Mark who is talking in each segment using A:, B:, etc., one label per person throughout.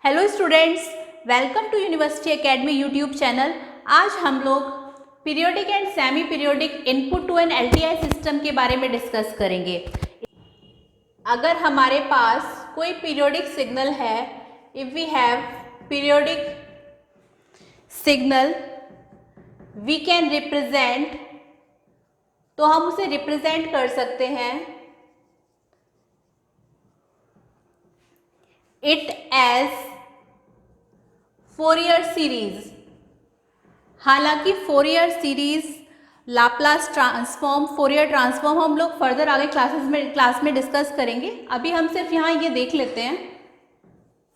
A: Hello students, welcome to university academy YouTube channel. आज हम लोग periodic and semi periodic input to an LTI system के बारे में डिस्कस करेंगे। अगर हमारे पास कोई पीरियोडिक सिग्नल है, if we have periodic signal we can represent, तो हम उसे रिप्रेजेंट कर सकते हैं इट एज फोरियर सीरीज। हालांकि Fourier series, Laplace transform, Fourier transform हम लोग फर्दर आगे क्लास में डिस्कस करेंगे। अभी हम सिर्फ यहाँ ये देख लेते हैं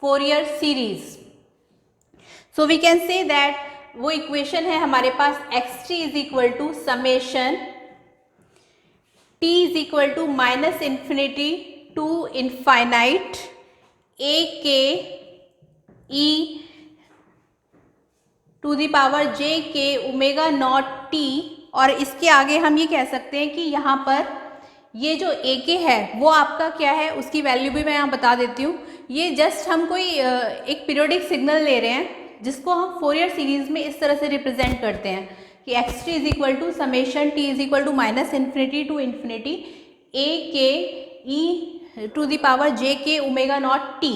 A: Fourier series. So we can say that वो इक्वेशन है हमारे पास x t is equal to summation t is equal to minus infinity to infinite a के e to the power j के ओमेगा नॉट t। और इसके आगे हम ये कह सकते हैं कि यहाँ पर ये जो a के है वो आपका क्या है, उसकी वैल्यू भी मैं यहाँ बता देती हूँ। ये जस्ट हम कोई एक पीरियोडिक सिग्नल ले रहे हैं जिसको हम फोरियर सीरीज में इस तरह से रिप्रेजेंट करते हैं कि x t is equal to summation T is equal to minus infinity to infinity a के e to the power j के ओमेगा नॉट t,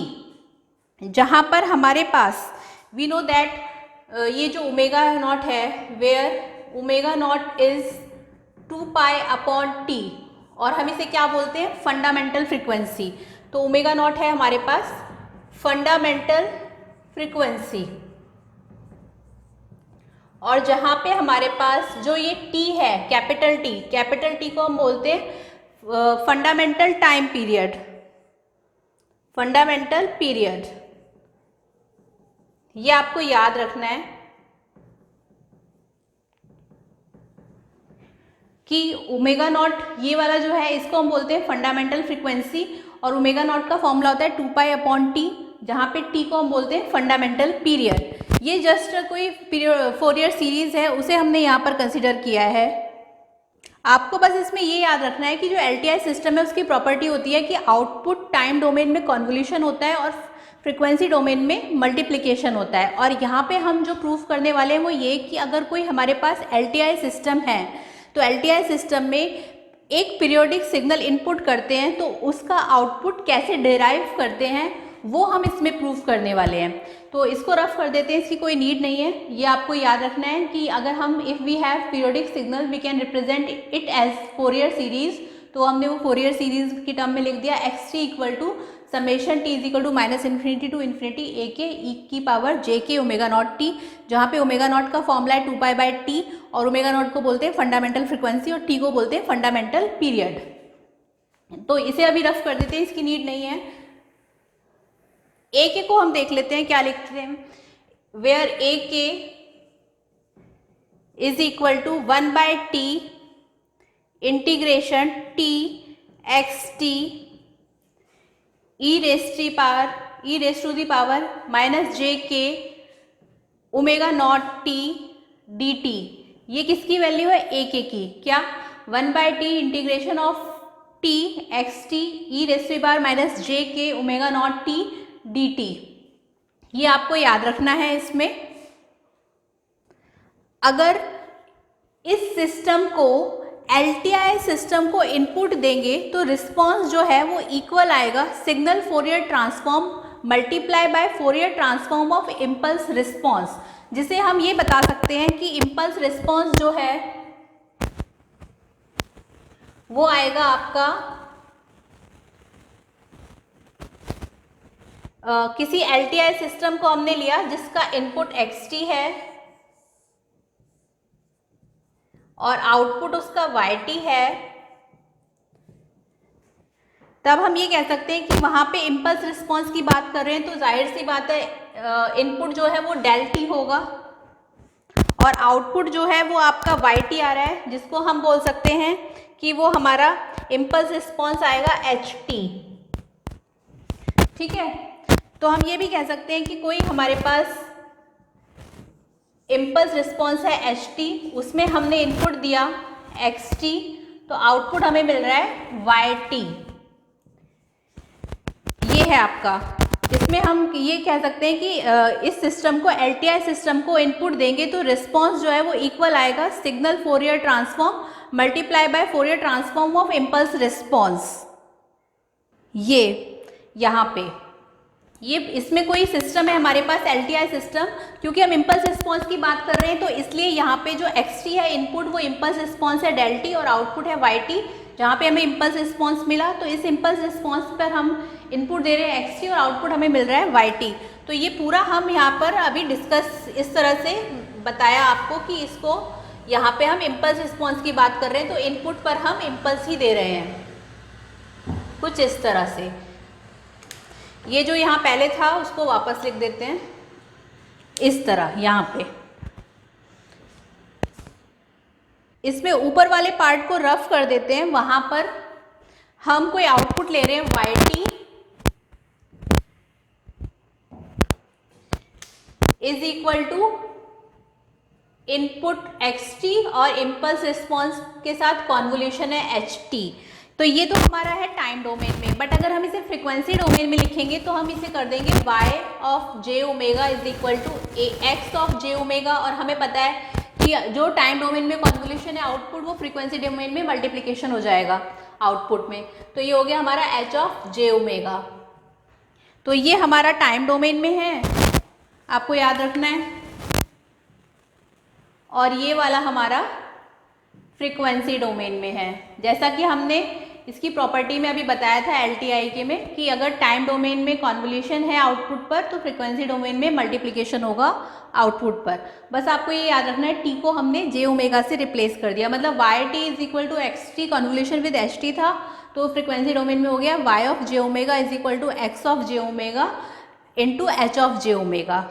A: जहाँ पर हमारे पास वी नो दैट ये जो ओमेगा नॉट है, where omega naught is 2 pi upon t, और हम इसे क्या बोलते हैं, फंडामेंटल फ्रीक्वेंसी। तो ओमेगा नॉट है हमारे पास फंडामेंटल फ्रीक्वेंसी, और जहाँ पे हमारे पास जो ये टी है, कैपिटल टी को हम बोलते हैं fundamental time period, fundamental period. ये आपको याद रखना है कि ओमेगा नॉट ये वाला जो है इसको हम बोलते हैं फंडामेंटल फ्रीक्वेंसी, और ओमेगा नॉट का फॉर्मूला होता है 2 पाई अपॉन टी, जहाँ पे टी को हम बोलते हैं फंडामेंटल पीरियड। ये जस्ट कोई फोरियर सीरीज है, उसे हमने यहाँ पर कंसिडर किया है। आपको बस इसमें ये याद रखना है कि जो एलटीआई सिस्टम है उसकी प्रॉपर्टी होती है कि आउटपुट टाइम डोमेन में कॉन्वोल्यूशन होता है और फ्रीक्वेंसी डोमेन में मल्टीप्लिकेशन होता है। और यहाँ पे हम जो प्रूफ करने वाले हैं वो ये कि अगर कोई हमारे पास एलटीआई सिस्टम है तो एलटीआई सिस्टम में एक पीरियोडिक सिग्नल इनपुट करते हैं तो उसका आउटपुट कैसे डिराइव करते हैं वो हम इसमें प्रूफ करने वाले हैं। तो इसको रफ कर देते हैं, इसकी कोई नीड नहीं है। ये आपको याद रखना है कि अगर हम if we have periodic signal we can represent it as Fourier series, तो हमने वो फोरियर सीरीज की टर्म में लिख दिया X T equal to summation T is equal to minus infinity to infinity A K E की power J K omega naught T, जहाँ पे ओमेगा नॉट का फॉर्मूला है 2 पाई बाई टी, और ओमेगा नॉट को बोलते हैं फंडामेंटल फ्रीक्वेंसी और टी को बोलते हैं फंडामेंटल पीरियड। तो इसे अभी रफ कर देते हैं, इसकी नीड नहीं है। ए के को हम देख लेते हैं क्या लिखते हैं, where A K is equal to 1 by T integration T X T E raise to the power minus J K omega naught T D T. ये किसकी वैल्यू है, ए के की। क्या 1 by T integration of T X T E raise to the power minus J K omega naught T D T. ये आपको याद रखना है। इसमें अगर इस सिस्टम को एलटीआई सिस्टम को इनपुट देंगे तो रिस्पांस जो है वो इक्वल आएगा signal Fourier transform multiply by Fourier transform of impulse response, जिसे हम ये बता सकते हैं कि इम्पल्स रिस्पांस जो है वो आएगा आपका किसी एलटीआई सिस्टम को हमने लिया जिसका इनपुट एक्स टी है और आउटपुट उसका yt है, तब हम ये कह सकते हैं कि वहाँ पे इम्पल्स रिस्पांस की बात कर रहे हैं तो जाहिर सी बात है इनपुट जो है वो डेल टी होगा और आउटपुट जो है वो आपका yt आ रहा है, जिसको हम बोल सकते हैं कि वो हमारा इम्पल्स रिस्पांस आएगा ht। ठीक है, तो हम ये भी कह सकते हैं कि कोई हमारे पास इम्पल्स रिस्पॉन्स है एच टी, उसमें हमने इनपुट दिया एक्स टी, तो आउटपुट हमें मिल रहा है वाई टी। ये है आपका इसमें हम ये कह सकते हैं कि इस सिस्टम को LTI सिस्टम को इनपुट देंगे तो रिस्पॉन्स जो है वो इक्वल आएगा signal Fourier transform multiply by Fourier transform of impulse response. ये यहाँ पे ये इसमें कोई सिस्टम है हमारे पास LTI सिस्टम, क्योंकि हम इम्पल्स रिस्पॉन्स की बात कर रहे हैं तो इसलिए यहाँ पे जो xt है इनपुट वो इम्पल्स रिस्पॉन्स है ∆t और आउटपुट है yt। जहाँ पे हमें इम्पल्स रिस्पॉन्स मिला तो इस इम्पल्स रिस्पॉन्स पर हम इनपुट दे रहे हैं xt और आउटपुट हमें मिल रहा है yt। तो ये पूरा हम यहाँ पर अभी डिस्कस इस तरह से बताया आपको कि इसको यहाँ पे हम इम्पल्स रिस्पॉन्स की बात कर रहे हैं तो इनपुट पर हम इम्पल्स ही दे रहे हैं कुछ इस तरह से। ये जो यहाँ पहले था उसको वापस लिख देते हैं इस तरह यहाँ पे। इसमें ऊपर वाले पार्ट को रफ कर देते हैं, वहां पर हम कोई आउटपुट ले रहे हैं yt is equal to input xt और इम्पल्स रिस्पॉन्स के साथ कॉन्वोल्यूशन है ht। तो ये तो हमारा है टाइम डोमेन में, बट अगर हम इसे फ्रीक्वेंसी डोमेन में लिखेंगे तो हम इसे कर देंगे y of j omega is equal to x of j omega. और हमें पता है कि जो टाइम डोमेन में कॉन्वोल्यूशन है आउटपुट वो फ्रीक्वेंसी डोमेन में मल्टीप्लिकेशन हो जाएगा आउटपुट में। तो ये हो गया हमारा h ऑफ j ओमेगा। तो ये हमारा टाइम डोमेन में है, आपको याद रखना है, और ये वाला हमारा फ्रीक्वेंसी डोमेन में है। जैसा कि हमने इसकी प्रॉपर्टी में अभी बताया था LTI के में कि अगर टाइम डोमेन में कॉन्वोल्यूशन है आउटपुट पर तो फ्रीक्वेंसी डोमेन में मल्टीप्लिकेशन होगा आउटपुट पर। बस आपको ये याद रखना है, t को हमने j ओमेगा से रिप्लेस कर दिया, मतलब yt is equal to xt convolution with ht था तो फ्रीक्वेंसी डोमेन में हो गया y of j omega is equal to x of j omega into h of j omega.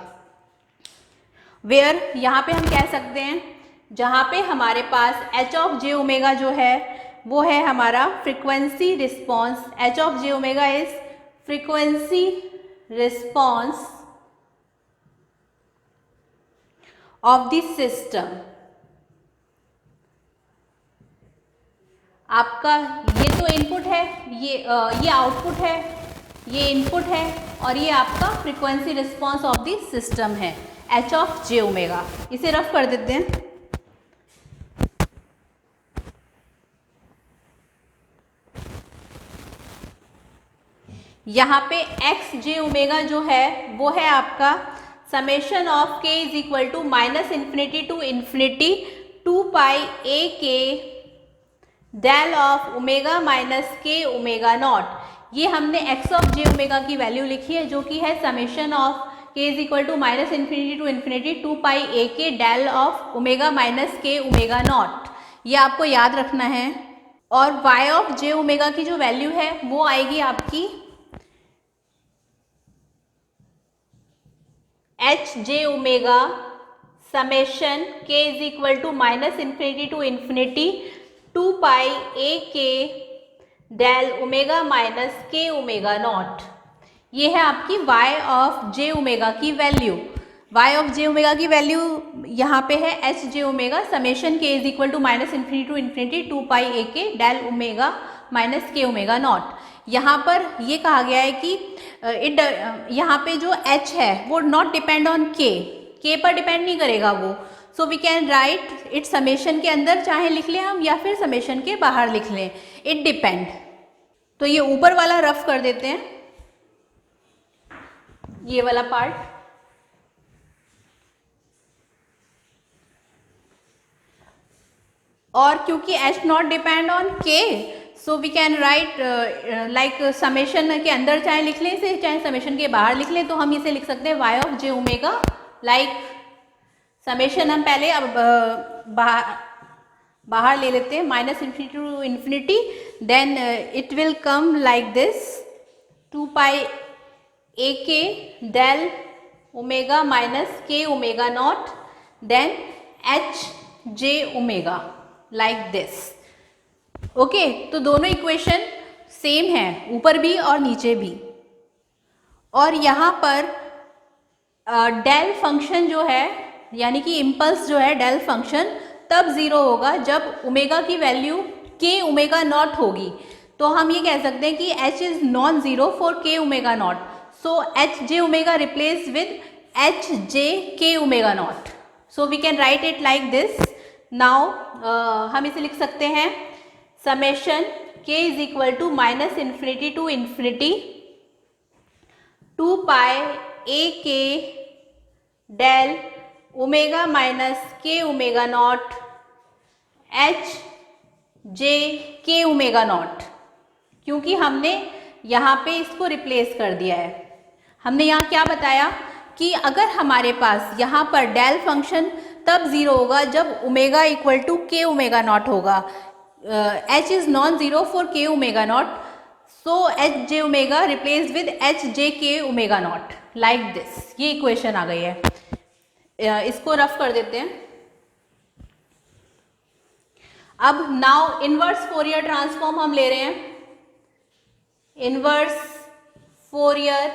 A: Where यहाँ पे हम कह सकते हैं जहाँ पे हमारे पास h ऑफ j ओमेगा जो है वो है हमारा frequency response. h of j omega is frequency response of the system. आपका ये तो इनपुट है, ये आउटपुट है, ये इनपुट है और ये आपका frequency response of the system है h ऑफ j ओमेगा। इसे रफ कर देते हैं। यहाँ पे x j ओमेगा जो है वो है आपका summation of k is equal to minus infinity to infinity 2 pi a k del of omega minus k omega naught. ये हमने x ऑफ j ओमेगा की वैल्यू लिखी है जो कि है summation of k is equal to minus infinity to infinity 2 pi a k del of omega minus k omega naught. ये आपको याद रखना है। और y ऑफ j ओमेगा की जो वैल्यू है वो आएगी आपकी h j omega summation k is equal to minus infinity to infinity 2 pi a k del omega minus k omega naught. ये है आपकी y ऑफ j ओमेगा की value. y of j omega की value यहाँ पे है h j omega summation k is equal to minus infinity to infinity 2 pi a k del omega minus k omega naught. यहाँ पर ये कहा गया है कि यहाँ पे जो h है वो नॉट डिपेंड ऑन k पर डिपेंड नहीं करेगा वो। So we can write it summation के अंदर चाहे लिख लें हम या फिर समेशन के बाहर लिख लें, इट डिपेंड। तो ये ऊपर वाला रफ कर देते हैं, ये वाला पार्ट। और क्योंकि h not depend on k so we can write like summation के अंदर चाहे लिख लें इसे चाहे समेशन के बाहर लिख लें, तो हम इसे लिख सकते हैं y of j omega like summation हम पहले अब बाहर ले लेते हैं minus infinity to infinity, then it will come like this 2 pi a k del omega minus k omega naught then h j omega like this. Okay, तो दोनों equation same है ऊपर भी और नीचे भी। और यहाँ पर डेल फंक्शन जो है यानी कि इम्पल्स जो है डेल फंक्शन तब ज़ीरो होगा जब ओमेगा की वैल्यू k ओमेगा नॉट होगी। तो हम ये कह सकते हैं कि h is non zero for k omega naught. so H J omega replace with H J K omega naught. So we can write it like this. Now हम इसे लिख सकते हैं summation k is equal to minus infinity to infinity 2 pi A K del omega minus K omega naught H J K omega not. क्योंकि हमने यहाँ पे इसको रिप्लेस कर दिया है. हमने यहाँ क्या बताया कि अगर हमारे पास यहाँ पर डेल फंक्शन तब ज़ीरो होगा जब omega equal to K omega naught होगा. H is non zero for K omega naught. So H J omega replace with H J K omega naught like this. ये इक्वेशन आ गई है. इसको rough कर देते हैं. अब नाउ इनवर्स फोरियर ट्रांसफॉर्म हम ले रहे हैं. Inverse Fourier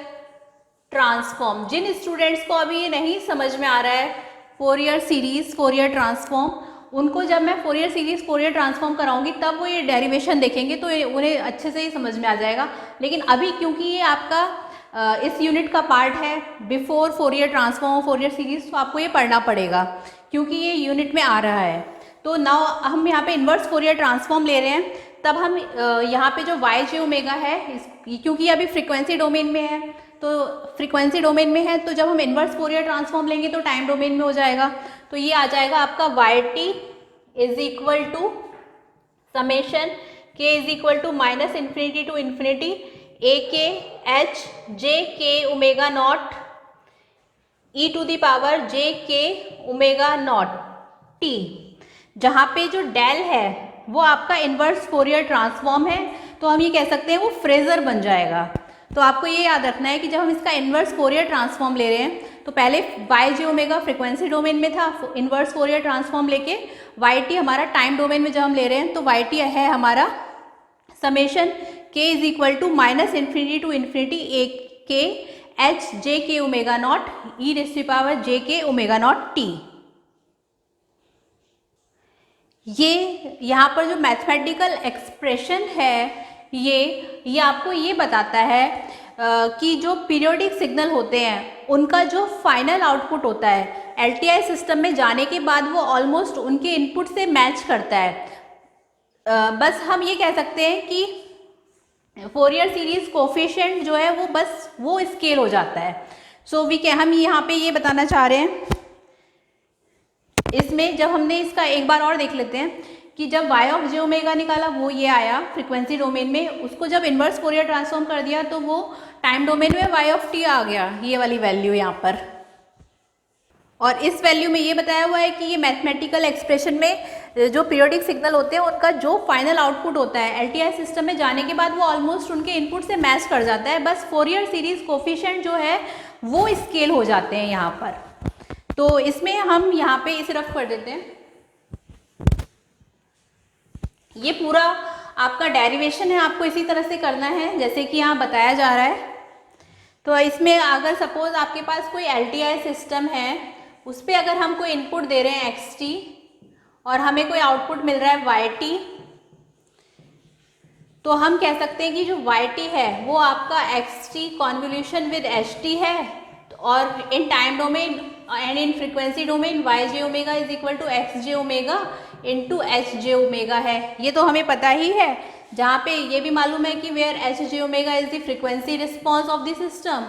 A: transform. जिन स्टूडेंट्स को अभी ये नहीं समझ में आ रहा है फोरियर सीरीज फोरियर ट्रांसफॉर्म, उनको जब मैं फोरियर सीरीज फोरियर ट्रांसफॉर्म कराऊंगी तब वो ये डेरिवेशन देखेंगे तो उन्हें अच्छे से ही समझ में आ जाएगा. लेकिन अभी क्योंकि ये आपका इस यूनिट का पार्ट है before Fourier transform Fourier series, तो आपको ये पढ़ना पड़ेगा क्योंकि ये यूनिट में आ रहा है. तो नाउ हम यहाँ पे इन्वर्स फोरियर ट्रांसफॉर्म ले रहे हैं. तब हम यहाँ पे जो वाई जे ओमेगा है क्योंकि अभी फ्रीक्वेंसी डोमेन में है, तो फ्रीक्वेंसी डोमेन में है, तो जब हम इन्वर्स फोरियर ट्रांसफॉर्म लेंगे तो टाइम डोमेन में हो जाएगा. तो ये आ जाएगा आपका Y T is equal to summation K is equal to minus infinity to infinity A K H J K omega naught E to the power J K omega naught T. जहाँ पे जो डेल है वो आपका inverse Fourier transform है, तो हम ये कह सकते हैं वो फ्रेजर बन जाएगा. तो आपको ये याद रखना है कि जब हम इसका इन्वर्स फोरियर ट्रांसफॉर्म ले रहे हैं तो पहले Y j omega frequency domain में था. इन्वर्स फोरियर ट्रांसफॉर्म लेके वाई टी हमारा टाइम डोमेन में जब हम ले रहे हैं तो वाई टी है हमारा summation K is equal to minus infinity to infinity A K H J K omega naught E raise to power J K omega naught T. ये यहाँ पर जो मैथमेटिकल एक्सप्रेशन है ये आपको ये बताता है कि जो पीरियोडिक सिग्नल होते हैं उनका जो फाइनल आउटपुट होता है एलटीआई सिस्टम में जाने के बाद वो ऑलमोस्ट उनके इनपुट से मैच करता है. बस हम ये कह सकते हैं कि फोरियर सीरीज कोफिशिएंट जो है वो बस वो स्केल हो जाता है. सो हम यहाँ पे ये बताना चाह रहे हैं इसमें, जब हमने इसका एक बार और देख लेते हैं कि जब y ऑफ जे ओमेगा निकाला वो ये आया फ्रीक्वेंसी डोमेन में, उसको जब इन्वर्स फोरियर ट्रांसफॉर्म कर दिया तो वो टाइम डोमेन में y ऑफ t आ गया, ये वाली वैल्यू यहाँ पर. और इस वैल्यू में ये बताया हुआ है कि ये मैथमेटिकल एक्सप्रेशन में जो पीरियोडिक सिग्नल होते हैं उनका जो फाइनल आउटपुट होता है एलटीआई सिस्टम में जाने के बाद वो ऑलमोस्ट उनके इनपुट से मैच कर जाता है. बस फोरियर सीरीज कोफिशिएंट जो है वो स्केल हो जाते हैं यहाँ पर. तो इसमें हम यहाँ पे इसे रफ कर देते हैं. ये पूरा आपका डेरिवेशन है, आपको इसी तरह से करना है जैसे कि यहाँ बताया जा रहा है. तो इसमें अगर सपोज आपके पास कोई एलटीआई सिस्टम है, उस पर अगर हम कोई इनपुट दे रहे हैं एक्स टी और हमें कोई आउटपुट मिल रहा है वाई टी, तो हम कह सकते हैं कि जो वाई टी है वो आपका x t convolution with h t है. और in time domain and in frequency domain y j omega is equal to x j omega into h J omega है. ये तो हमें पता ही है, जहाँ पे ये भी मालूम है कि where h J omega is the frequency response of the system.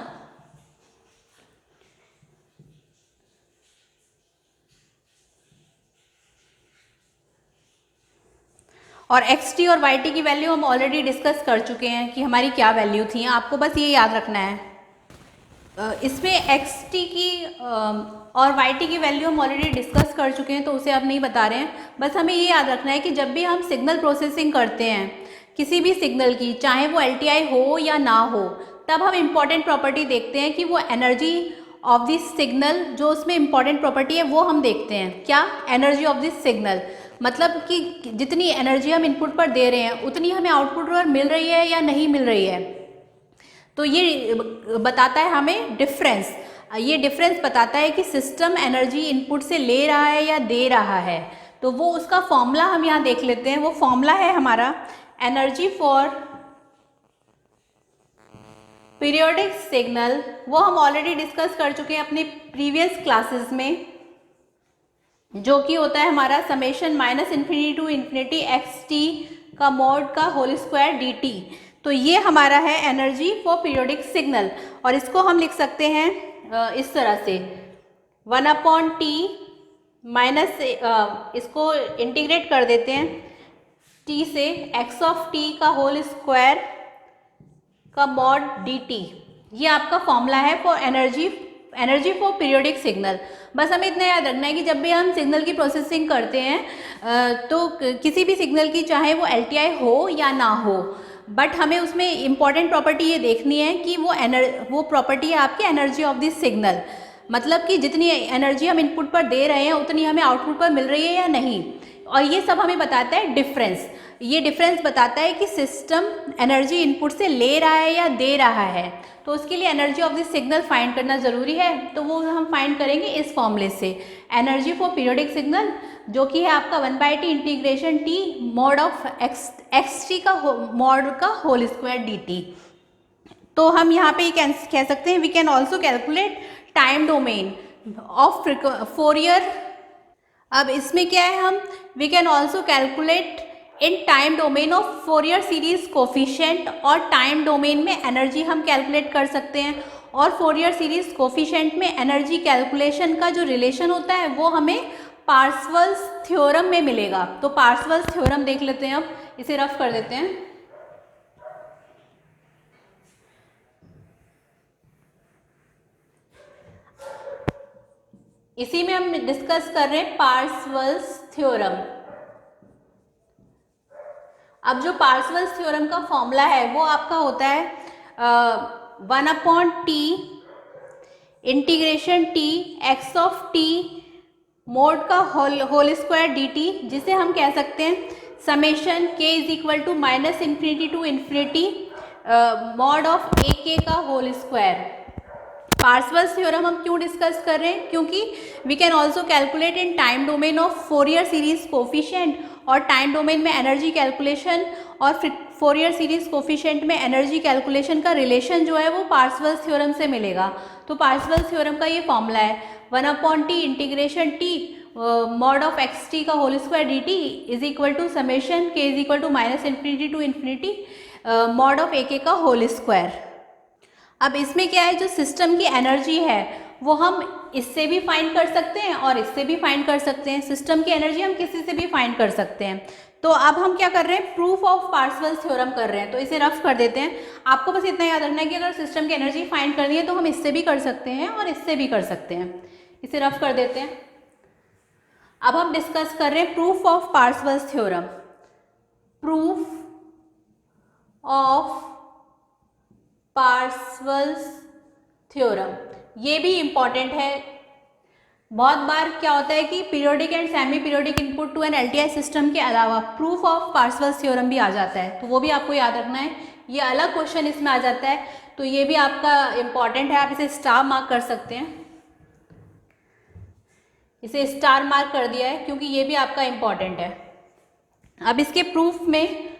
A: और एक्स टी और वाई टी की वैल्यू हम ऑलरेडी डिस्कस कर चुके हैं कि हमारी क्या वैल्यू थी. आपको बस ये याद रखना है. इसमें एक्स टी की और वाई टी की वैल्यू हम ऑलरेडी डिस्कस कर चुके हैं तो उसे अब नहीं बता रहे हैं. बस हमें ये याद रखना है कि जब भी हम सिग्नल प्रोसेसिंग करते हैं किसी भी सिग्नल की, चाहे वो एलटीआई हो या ना हो, तब हम इम्पॉर्टेंट प्रॉपर्टी देखते हैं कि वो एनर्जी ऑफ दिस सिग्नल, जो उसमें इम्पॉर्टेंट प्रॉपर्टी है वो हम देखते हैं. क्या? Energy of this signal. मतलब कि जितनी एनर्जी हम इनपुट पर दे रहे हैं उतनी हमें आउटपुट पर मिल रही है या नहीं मिल रही है. तो ये बताता है हमें डिफरेंस. ये डिफरेंस बताता है कि सिस्टम एनर्जी इनपुट से ले रहा है या दे रहा है. तो वो उसका फॉर्मूला हम यहाँ देख लेते हैं. वो फॉर्मूला है हमारा एनर्जी फॉर पीरियोडिक सिग्नल वो हम ऑलरेडी डिस्कस कर चुके हैं अपने प्रीवियस क्लासेस में, जो कि होता है हमारा summation minus infinity to infinity x T का मॉड का होल स्क्वायर डी टी। तो ये हमारा है एनर्जी फॉर पीरियोडिक सिग्नल, और इसको हम लिख सकते हैं इस तरह से 1/t माइनस, इसको इंटीग्रेट कर देते हैं t से x ऑफ t का होल स्क्वायर का मॉड डी टी। ये आपका फॉर्मूला है for energy for periodic signal. बस हमें इतना याद रखना है कि जब भी हम सिग्नल की प्रोसेसिंग करते हैं तो किसी भी सिग्नल की चाहे वो LTI हो या ना हो, बट हमें उसमें इम्पॉर्टेंट प्रॉपर्टी ये देखनी है कि वो प्रॉपर्टी है आपकी एनर्जी ऑफ दिस सिग्नल, मतलब कि जितनी एनर्जी हम इनपुट पर दे रहे हैं उतनी हमें आउटपुट पर मिल रही है या नहीं। और ये सब हमें बताता है डिफरेंस, ये डिफरेंस बताता है कि सिस्टम एनर्जी इनपुट से ले रहा है या दे रहा है। तो उसके लिए energy of this signal find करना ज़रूरी है, तो वो हम फाइंड करेंगे इस फॉर्मूले से, एनर्जी फॉर पीरियोडिक सिग्नल, जो कि है आपका 1/t integration t mod of x T का मॉड का होल स्क्वायर डी टी। तो हम यहाँ पे कह सकते हैं we can also calculate time domain of Fourier. अब इसमें क्या है, हम we can also calculate in time domain of Fourier series coefficient, और टाइम डोमेन में एनर्जी हम कैलकुलेट कर सकते हैं, और फोरियर सीरीज कोफिशिएंट में एनर्जी कैलकुलेशन का जो रिलेशन होता है वो हमें पार्सेवल्स थ्योरम में मिलेगा। तो पार्सेवल्स थ्योरम देख लेते हैं, अब इसे रफ कर देते हैं। इसी में हम डिस्कस कर रहे हैं पार्सेवल्स थ्योरम। अब जो पार्सेवल्स थ्योरम का फॉर्मूला है वो आपका होता है 1/t integration t x of t mod का होल स्क्वायर डी टी, जिसे हम कह सकते हैं summation k is equal to minus infinity to infinity mod of ए के का होल स्क्वायर। पार्सेवल्स थ्योरम हम क्यों डिस्कस कर रहे हैं, क्योंकि we can also calculate in time domain of Fourier series coefficient, और टाइम डोमेन में एनर्जी कैलकुलेशन और फोरियर सीरीज कोफिशिएंट में एनर्जी कैलकुलेशन का रिलेशन जो है वो पार्सेवल्स थ्योरम से मिलेगा। तो पार्सेवल्स थ्योरम का ये फॉर्मूला है 1/t integration t mod of x T का whole square D T is equal to summation k is equal to minus infinity to infinity mod of ए के का होल स्क्वायर। अब इसमें क्या है, जो सिस्टम की एनर्जी है वो हम इससे भी फाइंड कर सकते हैं और इससे भी फाइंड कर सकते हैं। सिस्टम की एनर्जी हम किसी से भी फाइंड कर सकते हैं। तो अब हम क्या कर रहे हैं, प्रूफ ऑफ पार्सेवल्स थ्योरम कर रहे हैं। तो इसे रफ कर देते हैं। आपको बस इतना याद रखना है कि अगर सिस्टम की एनर्जी फाइंड करनी है तो हम इससे भी कर सकते हैं और इससे भी कर सकते हैं। इसे रफ कर देते हैं। अब हम डिस्कस कर रहे हैं proof of Parseval's theorem. Proof of Parseval's theorem, ये भी इम्पॉर्टेंट है। बहुत बार क्या होता है कि periodic and semi periodic input to an LTI system के अलावा प्रूफ ऑफ पार्सेवल्स थ्योरम भी आ जाता है, तो वो भी आपको याद रखना है। ये अलग क्वेश्चन इसमें आ जाता है, तो ये भी आपका इम्पॉर्टेंट है। आप इसे स्टार मार्क कर सकते हैं। इसे स्टार मार्क कर दिया है क्योंकि ये भी आपका इम्पॉर्टेंट है। अब इसके प्रूफ में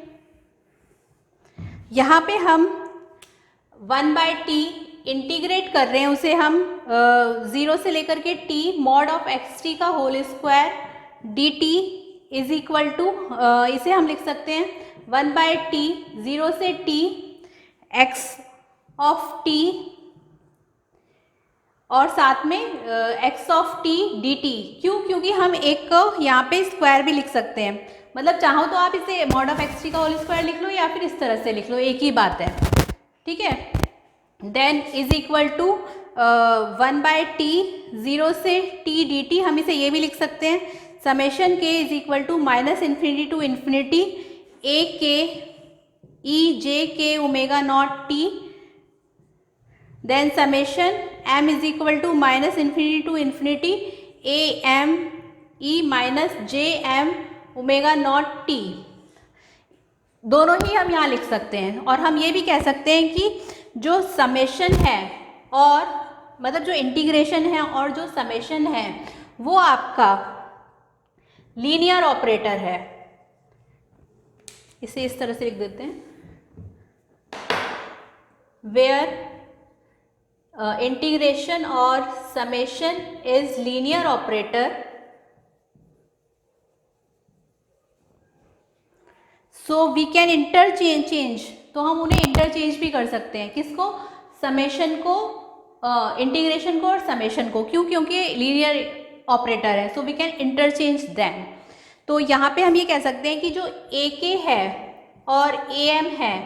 A: यहाँ पे हम 1/t इंटीग्रेट कर रहे हैं, उसे हम 0 से लेकर के t mod of x T का whole square D T is equal to, इसे हम लिख सकते हैं 1/t 0 से t x ऑफ t और साथ में x of t D T. क्यों? क्योंकि हम एक को यहाँ पे स्क्वायर भी लिख सकते हैं, मतलब चाहो तो आप इसे मॉड ऑफ एक्स टी का होल स्क्वायर लिख लो या फिर इस तरह से लिख लो, एक ही बात है। ठीक है, then is equal to 1/t 0 से t डी टी। हम इसे ये भी लिख सकते हैं summation k is equal to minus infinity to infinity a k e j k omega naught t, then summation m is equal to minus infinity to infinity a m e minus j m omega naught t। दोनों ही हम यहाँ लिख सकते हैं। और हम ये भी कह सकते हैं कि जो समेशन है और मतलब जो इंटीग्रेशन है और जो समेशन है वो आपका लीनियर ऑपरेटर है। इसे इस तरह से लिख देते हैं, वेयर इंटीग्रेशन और summation is linear operator, so we can interchange, तो हम उन्हें इंटरचेंज भी कर सकते हैं। किसको? समेशन को, इंटीग्रेशन को और समेशन को। क्यों? क्योंकि लीनियर ऑपरेटर है, so we can interchange them. तो यहाँ पे हम ये कह सकते हैं कि जो ए के है और ए एम है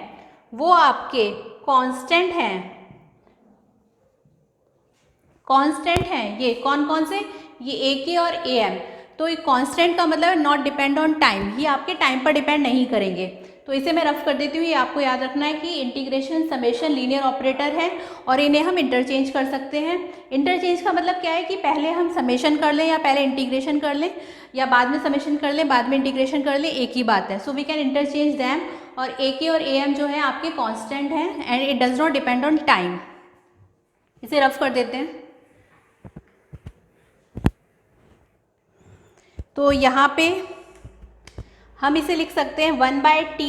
A: वो आपके कांस्टेंट हैं, कांस्टेंट हैं। ये कौन कौन से? ये ए के और ए एम। तो ये कांस्टेंट का मतलब नॉट डिपेंड ऑन टाइम, ये आपके टाइम पर डिपेंड नहीं करेंगे। तो इसे मैं रफ कर देती हूँ। ये आपको याद रखना है कि इंटीग्रेशन समेशन लीनियर ऑपरेटर है और इन्हें हम इंटरचेंज कर सकते हैं। इंटरचेंज का मतलब क्या है कि पहले हम समेशन कर लें या पहले इंटीग्रेशन कर लें या बाद में समेशन कर लें बाद में इंटीग्रेशन कर लें, एक ही बात है। So we can interchange them. और ए के और ए एम जो है आपके कॉन्स्टेंट हैं and it does not depend on time. इसे रफ कर देते हैं। तो यहाँ पे हम इसे लिख सकते हैं 1/t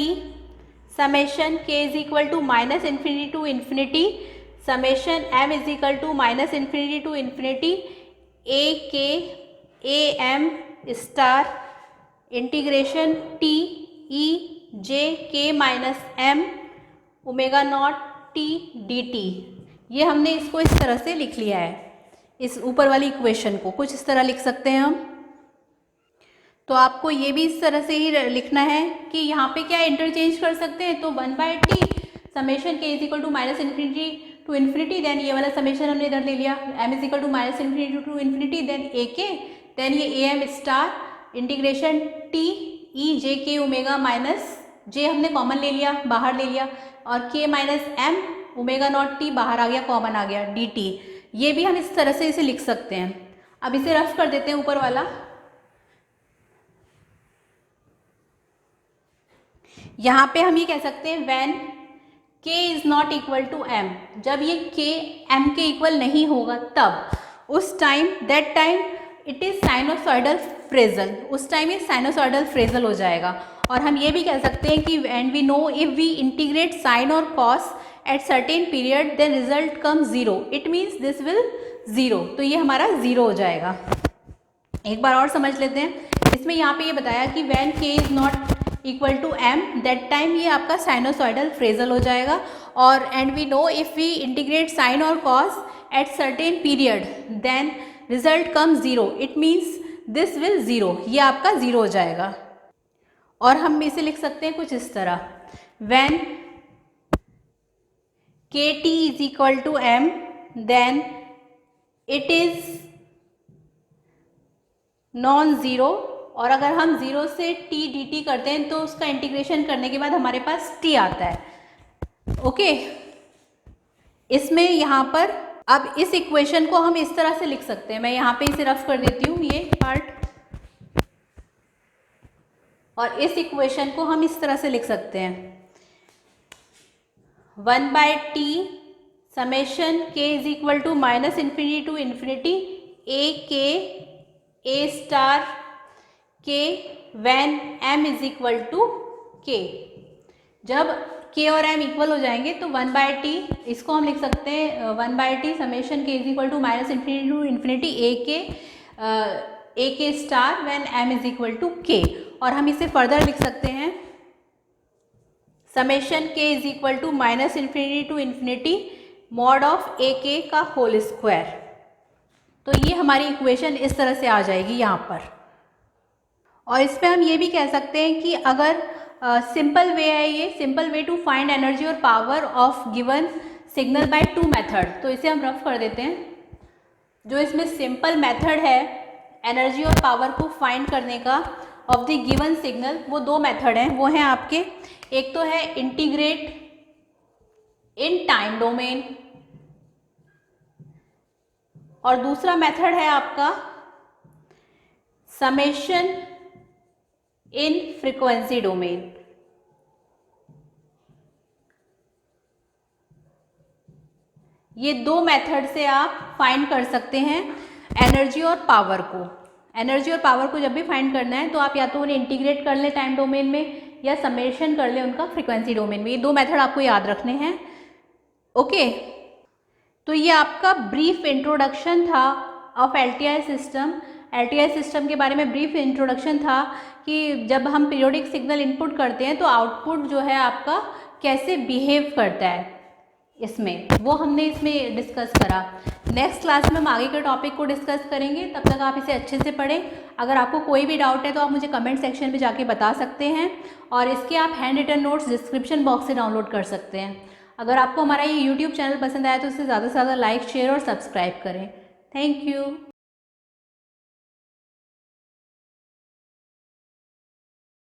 A: summation k is equal to minus infinity to infinity summation m is equal to minus infinity to infinity a k a m star integration t e j k minus m omega naught t dt। ये हमने इसको इस तरह से लिख लिया है। इस ऊपर वाली इक्वेशन को कुछ इस तरह लिख सकते हैं हम। तो आपको ये भी इस तरह से ही लिखना है कि यहाँ पे क्या इंटरचेंज कर सकते हैं। तो 1/t summation k is equal to minus infinity to infinity, then ये वाला समेशन हमने इधर ले लिया m is equal to minus infinity to infinity, then a k, then ये a m star integration t e j k omega minus j हमने common ले लिया, बाहर ले लिया, और k minus m omega naught t बाहर आ गया, कॉमन आ गया dt। ये भी हम इस तरह से इसे लिख सकते हैं। अब इसे रफ कर देते हैं ऊपर वाला। यहाँ पे हम ये कह सकते हैं when k is not equal to m, जब ये k m के इक्वल नहीं होगा तब, उस time, that time it is sinusoidal phrasal, उस टाइम ये साइनोसॉइडल फ्रेजल हो जाएगा। और हम ये भी कह सकते हैं कि and we know if we integrate sine और cos at certain period then result come zero, it means this will zero, तो ये हमारा जीरो हो जाएगा। एक बार और समझ लेते हैं। इसमें यहाँ पे ये बताया कि when k is not equal to m, that time ये आपका साइनोसॉइडल फ्रेजल हो जाएगा। और and we know if we integrate sine और cos at certain period then result come zero, it means this will zero, ये आपका जीरो हो जाएगा। और हम इसे लिख सकते हैं कुछ इस तरह, when kt is equal to m then it is non zero, और अगर हम ज़ीरो से t dt करते हैं तो उसका इंटीग्रेशन करने के बाद हमारे पास t आता है। ओके, इसमें यहाँ पर अब इस इक्वेशन को हम इस तरह से लिख सकते हैं। मैं यहाँ पे इसे रफ कर देती हूँ ये पार्ट, और इस इक्वेशन को हम इस तरह से लिख सकते हैं 1/t summation k is equal to minus infinity to infinity a k a star k when m is equal to k। जब k और m इक्वल हो जाएंगे तो 1/t, इसको हम लिख सकते हैं 1/t summation k is equal to minus infinity to infinity a k star when m is equal to k। और हम इसे फर्दर लिख सकते हैं summation k is equal to minus infinity to infinity mod of ए के का whole square. तो ये हमारी इक्वेशन इस तरह से आ जाएगी यहाँ पर। और इस पर हम ये भी कह सकते हैं कि अगर सिंपल वे है, ये simple way to find energy और power of given signal by two method, तो इसे हम रफ कर देते हैं। जो इसमें सिंपल मेथड है एनर्जी और पावर को फाइंड करने का ऑफ द गिवन सिग्नल, वो दो मेथड हैं। वो हैं आपके, एक तो है इंटीग्रेट इन टाइम डोमेन और दूसरा मेथड है आपका समेशन इन फ्रीक्वेंसी डोमेन। ये दो मेथड से आप फाइंड कर सकते हैं एनर्जी और पावर को। एनर्जी और पावर को जब भी फाइंड करना है तो आप या तो उन्हें इंटीग्रेट कर लें टाइम डोमेन में या समेशन कर लें उनका फ्रीक्वेंसी डोमेन में। ये दो मेथड आपको याद रखने हैं। ओके, तो ये आपका ब्रीफ इंट्रोडक्शन था of LTI system. LTI system के बारे में ब्रीफ इंट्रोडक्शन था कि जब हम पीरियोडिक सिग्नल इनपुट करते हैं तो आउटपुट जो है आपका कैसे बिहेव करता है, इसमें वो हमने इसमें डिस्कस करा। नेक्स्ट क्लास में हम आगे के टॉपिक को डिस्कस करेंगे, तब तक आप इसे अच्छे से पढ़ें। अगर आपको कोई भी डाउट है तो आप मुझे कमेंट सेक्शन में जाके बता सकते हैं, और इसके आप hand written notes description box से डाउनलोड कर सकते हैं। अगर आपको हमारा ये यूट्यूब चैनल पसंद आया तो उसे ज़्यादा से ज़्यादा लाइक, शेयर और सब्सक्राइब करें। Thank you.